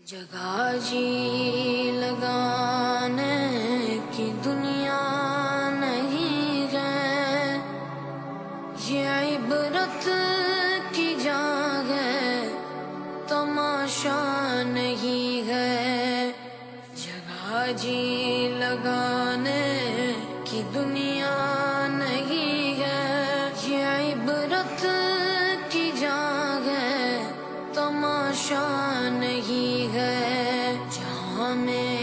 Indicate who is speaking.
Speaker 1: जगह जी लगाने की दुनिया नहीं है, ये इबरत की जगह तमाशा नहीं है। जगह जी लगाने की दुनिया नहीं है, ये इबरत की जगह तमाशा नहीं है। जहाँ में